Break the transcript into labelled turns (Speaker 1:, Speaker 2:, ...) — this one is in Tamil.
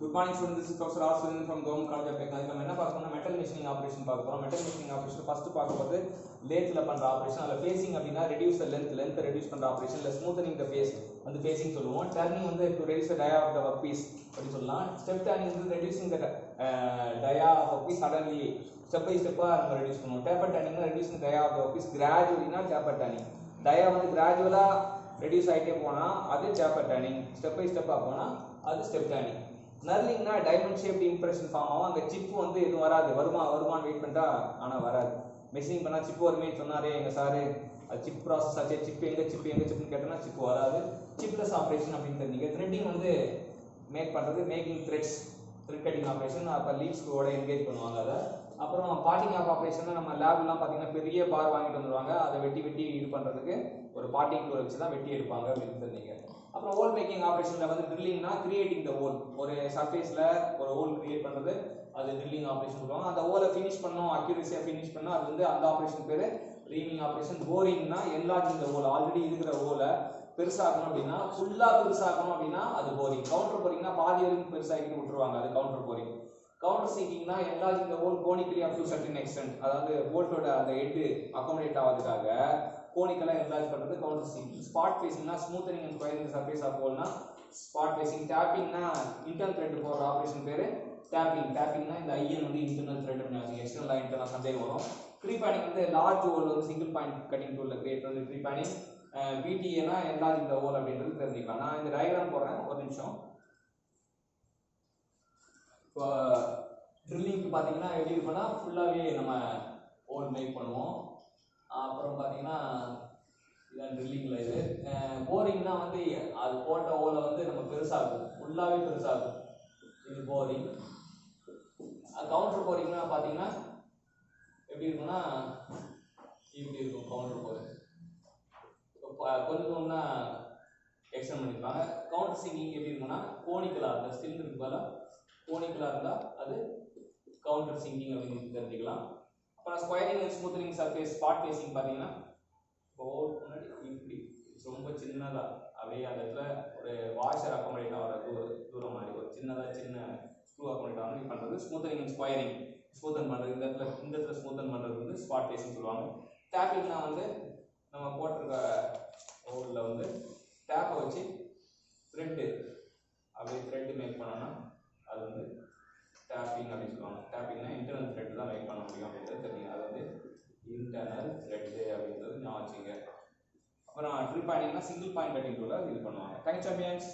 Speaker 1: Good morning students, this is Professor SUREN from Government College of Technology. நம்ம என்ன பார்க்க போறோம்னா மெட்டல் மெஷினிங் ஆபரேஷன் பார்க்க போறோம். மெட்டல் மெஷினிங் ஆபரேஷன் ஃபர்ஸ்ட் பார்க்கும்போது லேத்ல பண்ற ஆபரேஷன். அதுல ஃபேசிங் அப்படினா ரெடியூஸ் தி லெந்த் ரெடியூஸ் பண்ற ஆபரேஷன். இல்ல ஸ்மூத்தனிங் தி ஃபேஸ் வந்து ஃபேசிங் சொல்லுவோம். டர்னிங் வந்து to reduce the dia of the work piece அப்படி சொல்லலாம். ஸ்டெப் டர்னிங் வந்து reducing the dia of work piece suddenly step by ஸ்டெப்பா நம்ம ரெடியூஸ் பண்ணுவோம். Taper turning reducing the dia of the work piece கிராஜுவலினா டேப்பர் டர்னிங். டயா வந்து கிராஜுவலா ரெடியூஸ் ஆயிட்டே போனா அது டேப்பர் டர்னிங். ஸ்டெப் பை ஸ்டெப்பா போனா அது ஸ்டெப் டர்னிங். நர்லிங்னா டைமண்ட் ஷேப்ட் இம்ப்ரெஷன் ஃபார்ம் ஆகும். அங்க சிப் வந்து எதுவும் வராது. வருமான் வெயிட் பண்ணிட்டா ஆனா வராது. மெஷினிங் பண்ணா சிப் வருமே சொன்னாரே எங்க சாரு, அது சிப் ப்ராசஸ் ஆச்சு. சிப் எங்க சிப்னு கேட்டனா சிப் வராது. சிப்லெஸ் ஆபரேஷன் அப்படின்னு தெரிஞ்சீங்க. த்ரெட்டிங் வந்து மேக் பண்றது, making threads, thread cutting operation. அப்ப லீவ்ஸ் கூட என்கேஜ் பண்ணுவாங்க. அதை அப்புறம் பார்ட்டிங் ஆஃப் ஆபரேஷன் நம்ம லேப்லாம் பாத்தீங்கன்னா பெரிய பார் வாங்கிட்டு வந்துருவாங்க. அதை வெட்டி இது பண்றதுக்கு ஒரு பார்ட்டிங் டூல் வச்சு தான் வெட்டி எடுப்பாங்க அப்படின்னு தெரிஞ்சீங்க. அப்புறம் ஹோல் மேக்கிங் ஆபரேஷன்ல வந்து ட்ரில்லிங்னா கிரியேட்டிங் தி ஹோல், ஒரு சர்ஃபேஸ்ல ஒரு ஹோல் கிரியேட் பண்றது, அது ட்ரில்லிங் ஆபரேஷன் சொல்லுவாங்க. அந்த ஹோலை ஃபினிஷ் பண்ணோம், அக்யூரசியா ஃபினிஷ் பண்ணா அது வந்து அந்த ஆபரேஷன் பேரு ரீமிங் ஆபரேஷன். போரிங்னா என்லார்ஜிங் தி ஹோல், ஆல்ரெடி இருக்கிற ஹோலை பெருசாக்கணும் அப்படின்னா, ஃபுல்லா பெருசாக்கணும் அப்படின்னா அது போரிங். கவுண்டர் போரிங்னா பாதி வரைக்கும் பெருசாக்கிட்டு விட்டுருவாங்க, அது கவுண்டர் போரிங். கவுண்டர் சிங்கிங்னா enlarging the hole conically up to certain extent, அதாவது போல்ட்டோட அந்த ஹெட் அகாமடேட் ஆகிறதுக்காக கோனிக்கலா என்லார்ஜ் பண்றது கவுண்டர் சிங்கிங். ஸ்பாட் ஃபேசிங்னா smoothening and squaring the surface of ஹோல்னா ஸ்பாட் ஃபேசிங். டேப்பிங்னா இன்டர்னல் த்ரெட் போற ஆபரேஷன் பேரு டேப்பிங். டேப்பிங்னா இந்த ஐஎன் வந்து இன்டர்னல் த்ரெட் அப்படிங்க, எக்ஸ்டர்னல் இன்டர்னல் சந்தேகம் வரும். ப்ரீபேனிங் வந்து லார்ஜ் ஹோல் வந்து சிங்கிள் பாயிண்ட் கட்டிங் டூல்ல கிரியேட் பண்ணி ப்ரீபேனிங். பிடிஏனா என்லார்ஜிங் தி ஹோல் அப்படின்றது தெரிஞ்சுக்கலாம். நான் இந்த டயகிராம் போடுறேன், ஒரு நிமிஷம். இப்போ ட்ரில்லிங்க்கு பார்த்தீங்கன்னா எப்படி இருக்குன்னா ஃபுல்லாகவே நம்ம ஹோல் மேக் பண்ணுவோம். அப்புறம் பார்த்தீங்கன்னா இதான் ட்ரில்லிங்கில் இது. போரிங்னா வந்து அது போட்ட ஹோலை வந்து நம்ம பெருசாகும், ஃபுல்லாகவே பெருசாகும், இது போரிங். கவுண்டர் போரிங்னா பார்த்தீங்கன்னா எப்படி இருக்குன்னா இப்படி இருக்கும். கவுண்டர் போரிங் கொஞ்சம்னா எக்ஸ்டெண்ட் பண்ணிருப்பாங்க. கவுண்டர் சிங்கிங் எப்படி இருக்குன்னா கோனிக்கலா, அந்த சிலிண்டருக்கு பதிலாக கோனிக்கலா இருந்தா அது கவுண்டர் சிங்கிங் அப்படின்னு தெரிஞ்சுக்கலாம். அப்புறம் squaring and smoothening surface spot facing பார்த்தீங்கன்னா முன்னாடி இப்படி ரொம்ப சின்னதா அப்படியே அந்த இடத்துல ஒரு வாஷர் அக்காமடேட்டா வர தூரம் மாதிரி ஒரு சின்ன ஸ்க்ரூ அக்காமடேட்டா வந்து பண்றது ஸ்மூத்தனிங் அண்ட் ஸ்கொயரிங். ஸ்மூத்தன் பண்றது இந்த இடத்துல ஸ்மூத்தன் பண்றது வந்து ஸ்பாட் ஃபேசிங் சொல்லுவாங்க. டேப்பிங்னா வந்து நம்ம போட்டிருக்க ஹோல்ல வந்து டேப்பை வச்சு த்ரெட்டு அப்படியே த்ரெட் மேக் பண்ணோம்னா அது வந்து டேப்பிங் அப்படின்னு சொல்லுவாங்க. டேப்பிங்னா இன்டர்னல் த்ரெட் தான் மேக் பண்ண முடியும் அப்படின்றது தெரியுங்க. அது வந்து இன்டர்னல் த்ரெட் அப்படின்றது நான் வச்சுங்க. அப்புறம் ட்ரில் பாயிண்டிங்னா சிங்கிள் பாயிண்ட் கட்டிங் டூல இது பண்ணுவாங்க. Thanks champions.